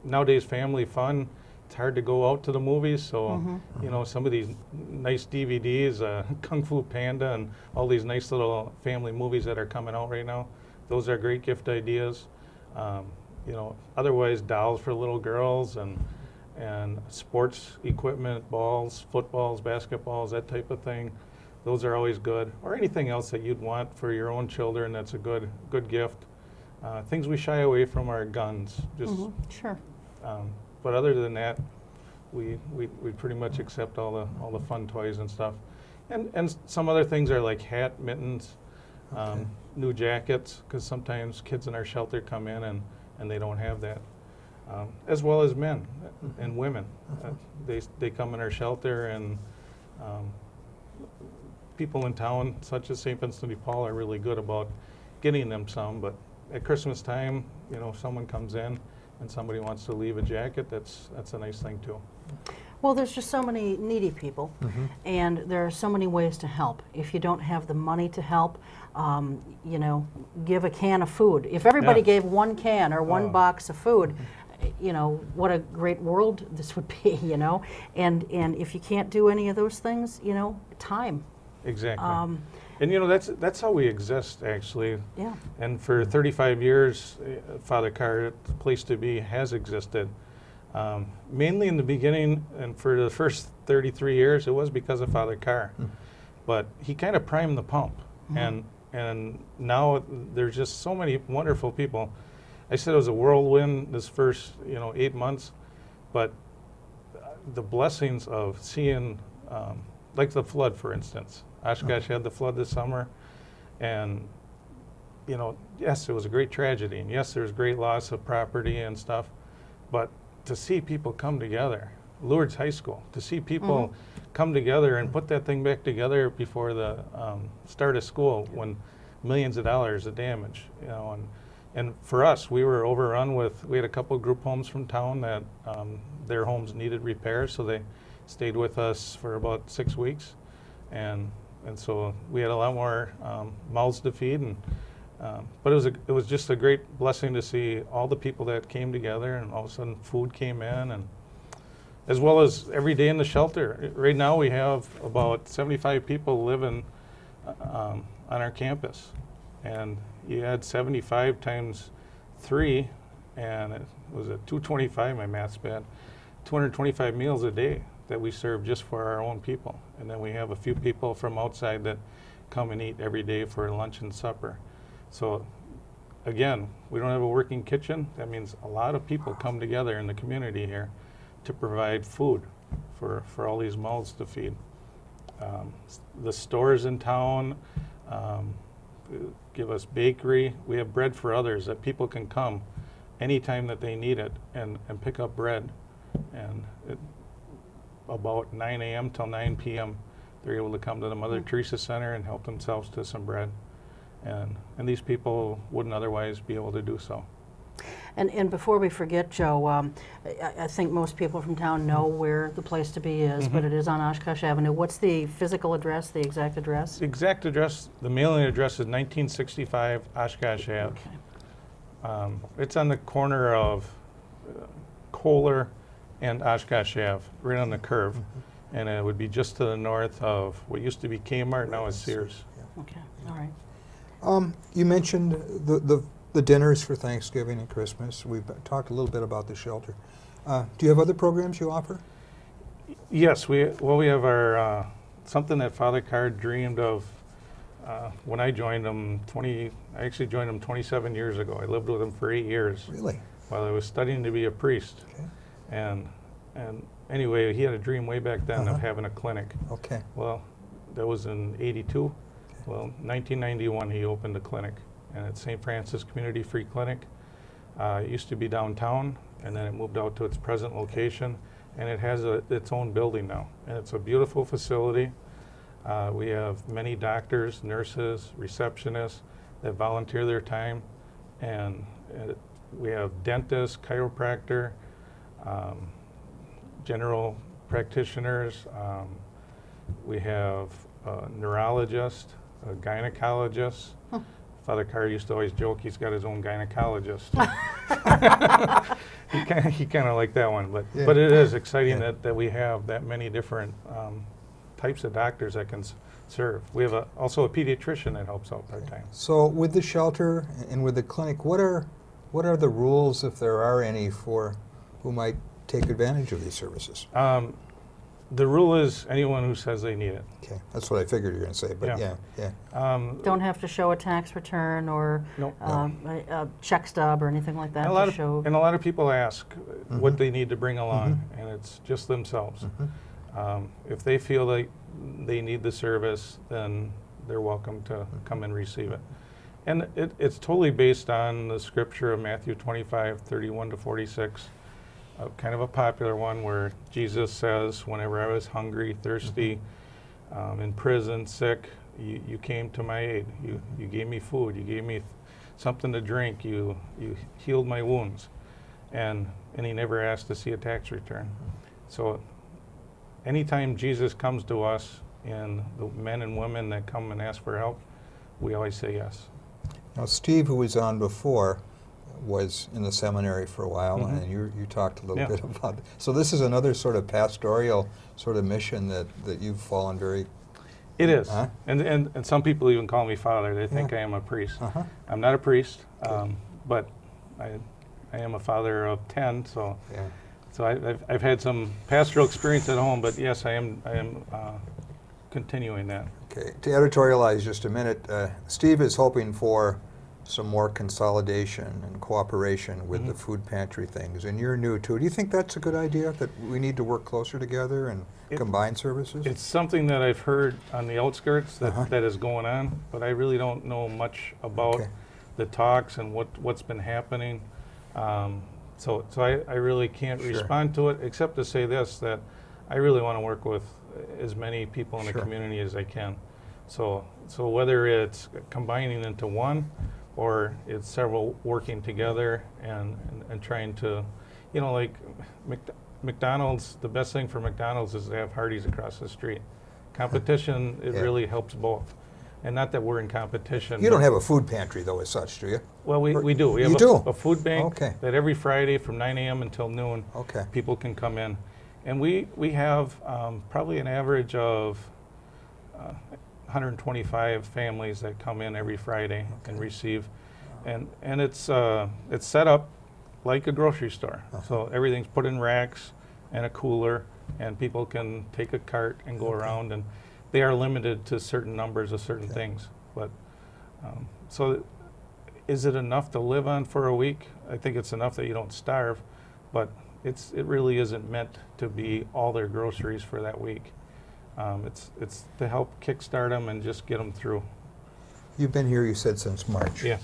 nowadays family fun. It's hard to go out to the movies, so you know, some of these nice DVDs, Kung Fu Panda, and all these nice little family movies that are coming out right now. Those are great gift ideas. You know, otherwise dolls for little girls and sports equipment, balls, footballs, basketballs, that type of thing. Those are always good. Or anything else that you'd want for your own children that's a good gift. Things we shy away from are guns. Just Sure. but other than that, we pretty much accept all the fun toys and stuff. And some other things are like hat, mittens, new jackets, because sometimes kids in our shelter come in and they don't have that. As well as men and women. They come in our shelter, and people in town, such as St. Vincent de Paul, are really good about getting them some. But at Christmas time, you know, if someone comes in and somebody wants to leave a jacket, that's a nice thing too. Well, there's just so many needy people, and there are so many ways to help. If you don't have the money to help, you know, give a can of food. If everybody gave one can or one box of food, you know, what a great world this would be, you know. And if you can't do any of those things, you know, time. Exactly. And you know, that's how we exist, actually. Yeah. And for 35 years, Father Carr, the place to be, has existed. Mainly in the beginning, and for the first 33 years, it was because of Father Carr. But he kind of primed the pump, and now there's just so many wonderful people. I said it was a whirlwind this first, you know, 8 months, but the blessings of seeing, like the flood, for instance. Oshkosh had the flood this summer, and you know, yes, it was a great tragedy, and yes, there was great loss of property and stuff, but to see people come together, Lourdes High School, to see people come together and put that thing back together before the start of school, when millions of dollars of damage, you know, and for us, we were overrun with, we had a couple of group homes from town that their homes needed repairs, so they stayed with us for about 6 weeks, and so we had a lot more mouths to feed, and but it was just a great blessing to see all the people that came together, and all of a sudden food came in, and as well as every day in the shelter. Right now we have about 75 people living on our campus, and you add 75 times 3, and it was at 225, my math's bad, 225 meals a day that we serve just for our own people. And then we have a few people from outside that come and eat every day for lunch and supper. So again, we don't have a working kitchen. That means a lot of people come together in the community here to provide food for all these mouths to feed. The stores in town give us bakery. We have bread for others, that people can come anytime that they need it and pick up bread. And about 9 a.m. till 9 p.m. they're able to come to the Mother Teresa Center and help themselves to some bread. And these people wouldn't otherwise be able to do so. And before we forget, Joe, I think most people from town know where the place to be is, but it is on Oshkosh Avenue. What's the physical address, the exact address? The exact address, the mailing address is 1965 Oshkosh Ave. Okay. It's on the corner of Kohler and Oshkosh Ave, right on the curve. And it would be just to the north of what used to be Kmart, now is Sears. Okay, all right. You mentioned the dinners for Thanksgiving and Christmas. We've talked a little bit about the shelter. Do you have other programs you offer? Yes, we have our something that Father Carr dreamed of when I joined him. I actually joined him 27 years ago. I lived with him for 8 years. Really? While I was studying to be a priest. Okay. And anyway, he had a dream way back then of having a clinic. Okay. Well, that was in '82. Okay. Well, 1991 he opened a clinic, and it's St. Francis Community Free Clinic. It used to be downtown, and then it moved out to its present location, and it has its own building now. And it's a beautiful facility. We have many doctors, nurses, receptionists that volunteer their time, and we have dentists, chiropractor, general practitioners. We have a neurologist, a gynecologist. Father Carr used to always joke he's got his own gynecologist. he kind of liked that one, but it is exciting that we have that many different types of doctors that can serve. We have also a pediatrician that helps out part-time. So with the shelter and with the clinic, what are the rules, if there are any, for who might take advantage of these services? The rule is anyone who says they need it. Okay, that's what I figured you were going to say, but yeah. Don't have to show a tax return or a check stub or anything like that. And a lot of people ask what they need to bring along, and it's just themselves. If they feel like they need the service, then they're welcome to come and receive it. And it's totally based on the scripture of Matthew 25:31-46. Kind of a popular one where Jesus says, whenever I was hungry, thirsty, in prison, sick, you came to my aid. You gave me food. You gave me something to drink. You healed my wounds. And he never asked to see a tax return. So anytime Jesus comes to us, and the men and women that come and ask for help, we always say yes. Now, Steve, who was on before, was in the seminary for a while, and you talked a little bit about it. So this is another sort of pastoral sort of mission that you've fallen very... It is. And some people even call me father. They think I am a priest. I'm not a priest, but I am a father of 10, so so I've had some pastoral experience at home, but yes, I am continuing that. Okay, to editorialize just a minute, Steve is hoping for some more consolidation and cooperation with the food pantry things, and you're new too. Do you think that's a good idea, that we need to work closer together and combine services? It's something that I've heard on the outskirts that is going on, but I really don't know much about the talks and what's been happening. So I really can't respond to it, except to say this, that I really want to work with as many people in the community as I can. So whether it's combining into one, or it's several working together and trying to, you know, like McDonald's, the best thing for McDonald's is to have Hardee's across the street. Competition, it really helps both. And not that we're in competition. You don't have a food pantry, though, as such, do you? Well, we do. We have a food bank that every Friday from 9 a.m. until noon, people can come in. And we have probably an average of 125 families that come in every Friday and receive. And it's set up like a grocery store. So everything's put in racks and a cooler, and people can take a cart and go around, and they are limited to certain numbers of certain things. But so is it enough to live on for a week? I think it's enough that you don't starve, but it really isn't meant to be all their groceries for that week. It's to help kickstart them and just get them through. You've been here, you said, since March. Yeah.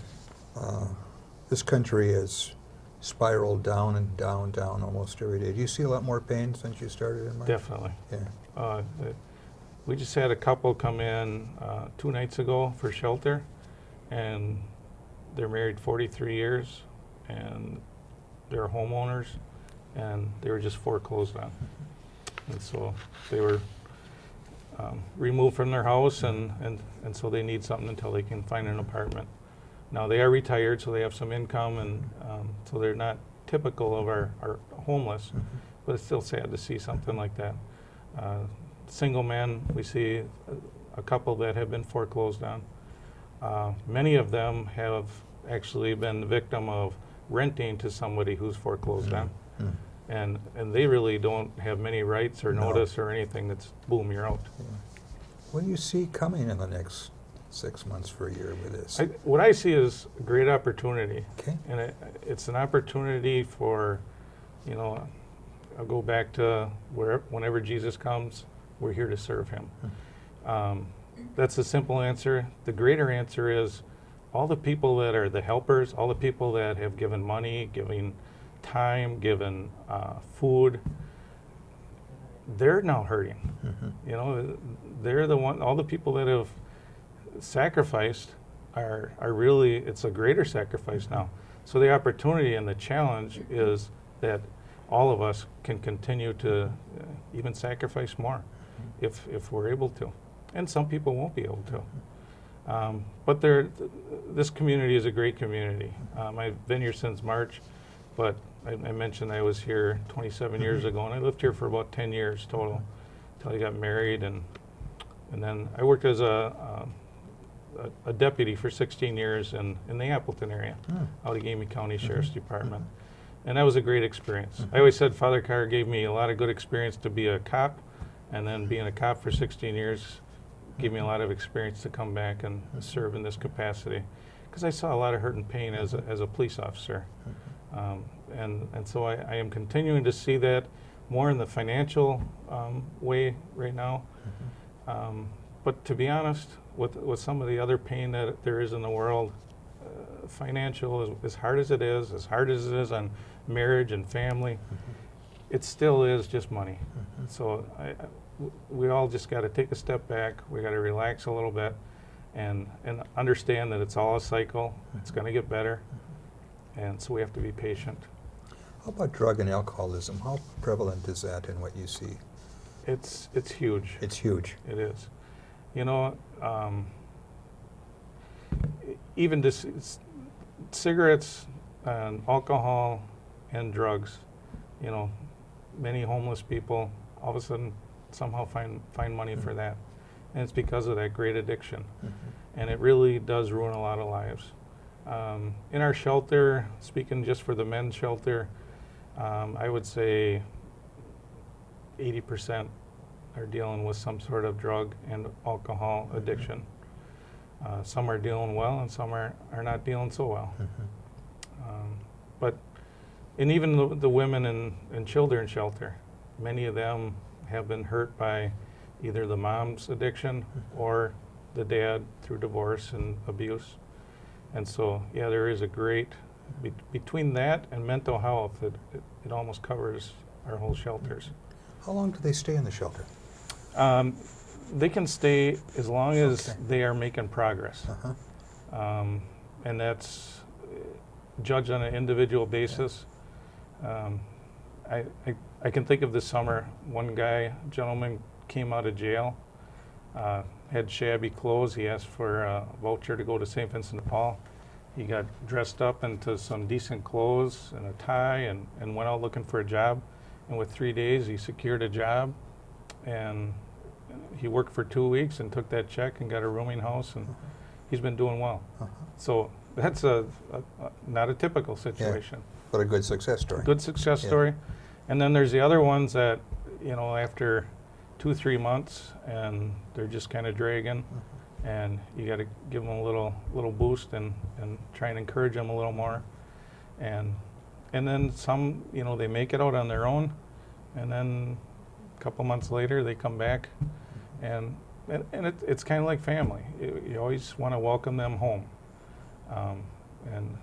This country has spiraled down and down, down almost every day. Do you see a lot more pain since you started in March? Definitely. Yeah. We just had a couple come in 2 nights ago for shelter, and they're married 43 years, and they're homeowners, and they were just foreclosed on. And so they were removed from their house, and so they need something until they can find an apartment. Now they are retired, so they have some income, and so they're not typical of our homeless, but it's still sad to see something like that. Single men, we see a couple that have been foreclosed on. Many of them have actually been the victim of renting to somebody who's foreclosed on. And they really don't have many rights or notice or anything. That's boom, you're out. What do you see coming in the next 6 months for a year with this? What I see is a great opportunity. Okay. And it's an opportunity for, you know, I'll go back to whenever Jesus comes, we're here to serve him. That's the simple answer. The greater answer is all the people that are the helpers, all the people that have given money, giving time, given food, they're now hurting. You know, they're the one, all the people that have sacrificed are really, it's a greater sacrifice now. So the opportunity and the challenge is that all of us can continue to even sacrifice more if we're able to. And some people won't be able to. But this community is a great community. I've been here since March, but I mentioned I was here 27 years ago, and I lived here for about 10 years total, until I got married, and then I worked as a deputy for 16 years in the Appleton area, Allegheny County Sheriff's Department. And that was a great experience. I always said Father Carr gave me a lot of good experience to be a cop, and then being a cop for 16 years gave me a lot of experience to come back and serve in this capacity, because I saw a lot of hurt and pain as a police officer. And so I am continuing to see that more in the financial way right now. But to be honest, with some of the other pain that there is in the world, financial, as hard as it is on marriage and family, it still is just money. So we all just got to take a step back. We got to relax a little bit and understand that it's all a cycle. It's going to get better. And so we have to be patient. How about drug and alcoholism? How prevalent is that in what you see? It's huge. It's huge. It is. You know, even this cigarettes and alcohol and drugs, you know, many homeless people all of a sudden somehow find money for that. And it's because of that great addiction. And it really does ruin a lot of lives. In our shelter, speaking just for the men's shelter, I would say 80% are dealing with some sort of drug and alcohol addiction. Some are dealing well and some are not dealing so well. And even the women in children's shelter, many of them have been hurt by either the mom's addiction or the dad through divorce and abuse. And so, yeah, there is a great, between that and mental health, it almost covers our whole shelters. How long do they stay in the shelter? They can stay as long as they are making progress. And that's judged on an individual basis. I can think of this summer, one gentleman came out of jail, had shabby clothes. He asked for a voucher to go to St. Vincent de Paul. He got dressed up into some decent clothes and a tie and went out looking for a job. And with 3 days, he secured a job. And he worked for 2 weeks and took that check and got a rooming house. And he's been doing well. So that's not a typical situation. Yeah, but a good success story. Good success story. And then there's the other ones that, you know, after 2-3 months and they're just kind of dragging, and you got to give them a little boost and try and encourage them a little more. And then some, you know, they make it out on their own, and then a couple months later they come back, and it's kind of like family. You always want to welcome them home, and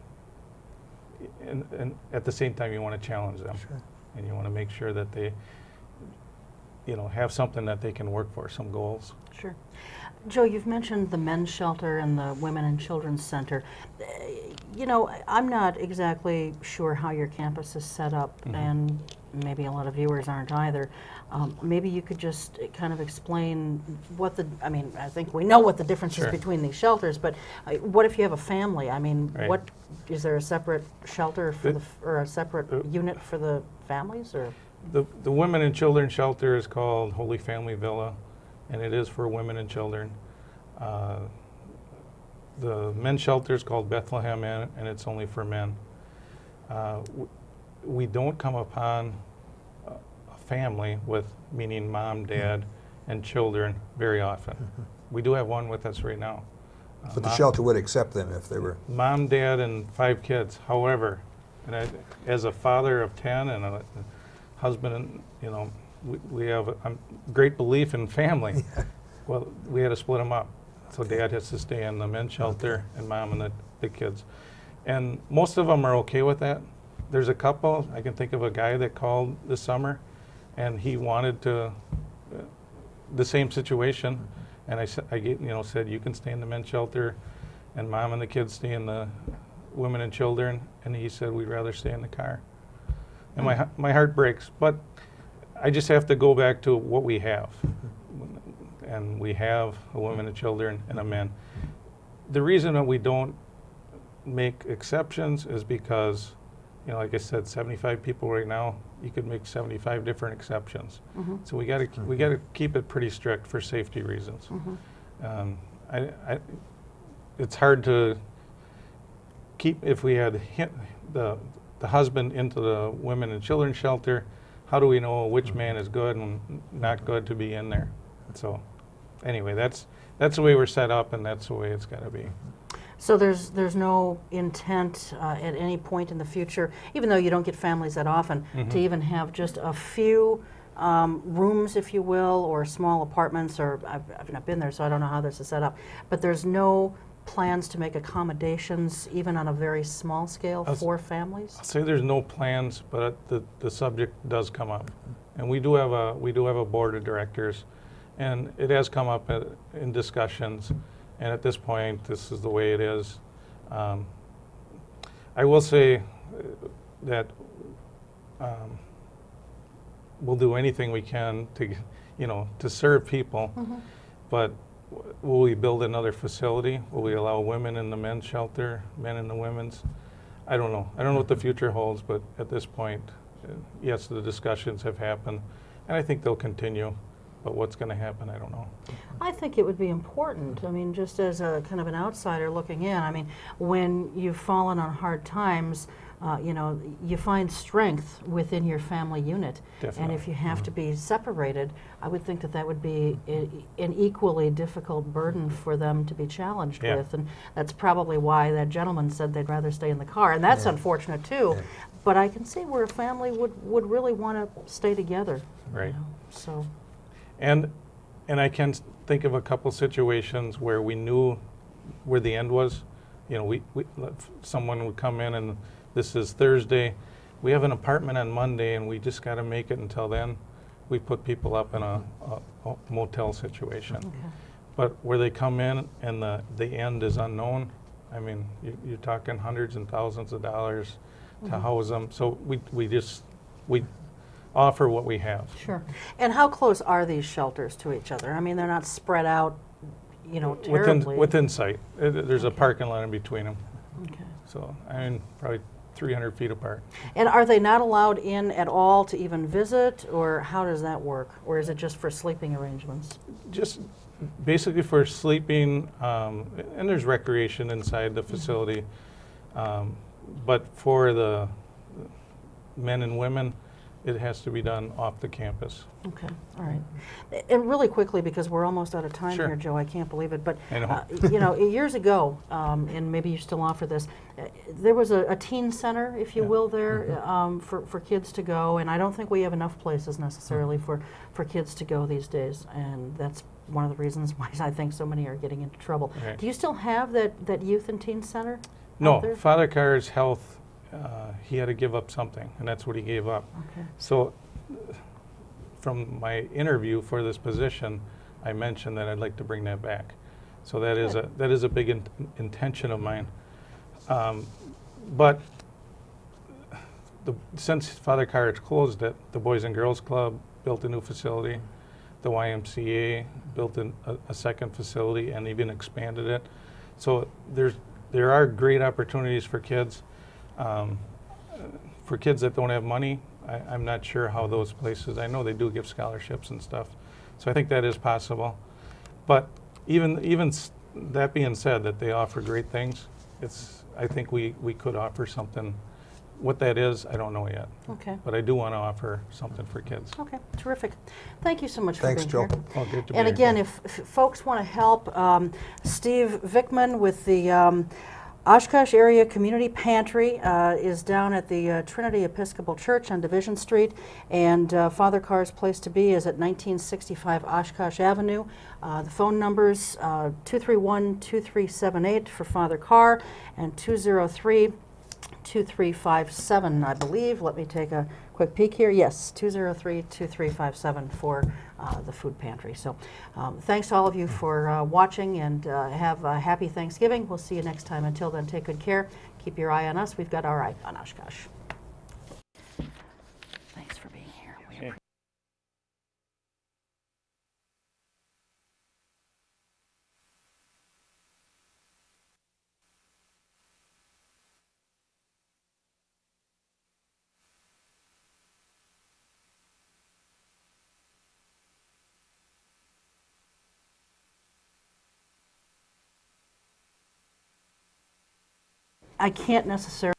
at the same time you want to challenge them. Sure. And you want to make sure that they, you know, have something that they can work for, some goals. Sure. Joe, you've mentioned the men's shelter and the Women and Children's Center. You know, I'm not exactly sure how your campus is set up, and maybe a lot of viewers aren't either. Maybe you could just kind of explain what I mean, I think we know what the difference is between these shelters, but what if you have a family? I mean, is there a separate shelter for or a separate unit for the families, or? The Women and Children's Shelter is called Holy Family Villa, and it is for women and children. The men's shelter is called Bethlehem Inn, and it's only for men. We don't come upon a family with, meaning mom, dad, and children very often. We do have one with us right now. But the shelter would accept them if they were... Mom, dad, and 5 kids. However, and as a father of 10 and a husband, and, you know, we have a great belief in family. Well, we had to split them up. So dad has to stay in the men's shelter and mom and the kids. And most of them are okay with that. There's a couple, I can think of a guy that called this summer and he wanted to, the same situation. And I said, you can stay in the men's shelter and mom and the kids stay in the women and children. And he said, we'd rather stay in the car. And my heart breaks, but I just have to go back to what we have. And we have a women and children and a man. The reason that we don't make exceptions is because, you know, like I said, 75 people right now, you could make 75 different exceptions. So we got to keep it pretty strict for safety reasons. It's hard to keep, if we had the husband into the women and children's shelter, how do we know which man is good and not good to be in there? So anyway, that's the way we're set up, and that's the way it's got to be. So there's no intent at any point in the future, even though you don't get families that often, to even have just a few rooms, if you will, or small apartments, or I've not been there, so I don't know how this is set up, but there's no plans to make accommodations, even on a very small scale, for families? I'll say there's no plans, but the subject does come up. And we do have a board of directors, and it has come up in discussions. And at this point, this is the way it is. I will say that we'll do anything we can to, to serve people. But will we build another facility? Will we allow women in the men's shelter, men in the women's? I don't know. I don't know what the future holds, but at this point, yes, the discussions have happened, and I think they'll continue. But what's going to happen, I don't know. I think it would be important. I mean, just as a kind of an outsider looking in, I mean, when you've fallen on hard times, you find strength within your family unit. Definitely. And if you have to be separated, I would think that that would be an equally difficult burden for them to be challenged with. And that's probably why that gentleman said they'd rather stay in the car. And that's unfortunate too. But I can see where a family would really want to stay together. Right. So. And I can think of a couple situations where we knew where the end was. Someone would come in and this is Thursday. We have an apartment on Monday and we just got to make it until then. We put people up in a motel situation. Okay. But where they come in and the end is unknown, I mean, you're talking hundreds and thousands of dollars to house them. So we offer what we have. Sure. And how close are these shelters to each other? I mean, they're not spread out, terribly. Within sight. There's a parking lot in between them. Okay. So, I mean, probably 300 feet apart. And are they not allowed in at all to even visit, or how does that work? Or is it just for sleeping arrangements? Just basically for sleeping, and there's recreation inside the facility. But for the men and women, it has to be done off the campus. Okay, all right. And really quickly, because we're almost out of time Sure. here, Joe, I can't believe it, but I know. Years ago, and maybe you still offer this, there was a teen center, if you will, there for kids to go, and I don't think we have enough places necessarily for kids to go these days, and that's one of the reasons why I think so many are getting into trouble. Right. Do you still have that youth and teen center? No, Father Carr's health, he had to give up something, and that's what he gave up. Okay. So from my interview for this position, I mentioned that I'd like to bring that back. So that is a big intention of mine. But since Father Carr had closed it, the Boys and Girls Club built a new facility. The YMCA built a second facility and even expanded it. So there are great opportunities for kids. For kids that don't have money, I'm not sure how those places, I know they do give scholarships and stuff. So I think that is possible. But even that being said, that they offer great things, I think we could offer something. What that is, I don't know yet. Okay. But I do want to offer something for kids. Okay, terrific. Thank you so much Thanks, for being Joe. here. Oh, good to be And here. again, if folks want to help, Steve Vickman with the Oshkosh Area Community Pantry is down at the Trinity Episcopal Church on Division Street, and Father Carr's place to be is at 1965 Oshkosh Avenue. The phone numbers 231-2378 for Father Carr and 203-2357, I believe. Let me take a quick peek here. Yes, 203-2357 for the food pantry. So thanks to all of you for watching, and have a happy Thanksgiving. We'll see you next time. Until then, take good care. Keep your eye on us. We've got our eye on Oshkosh. Thanks for being here. Okay. I can't necessarily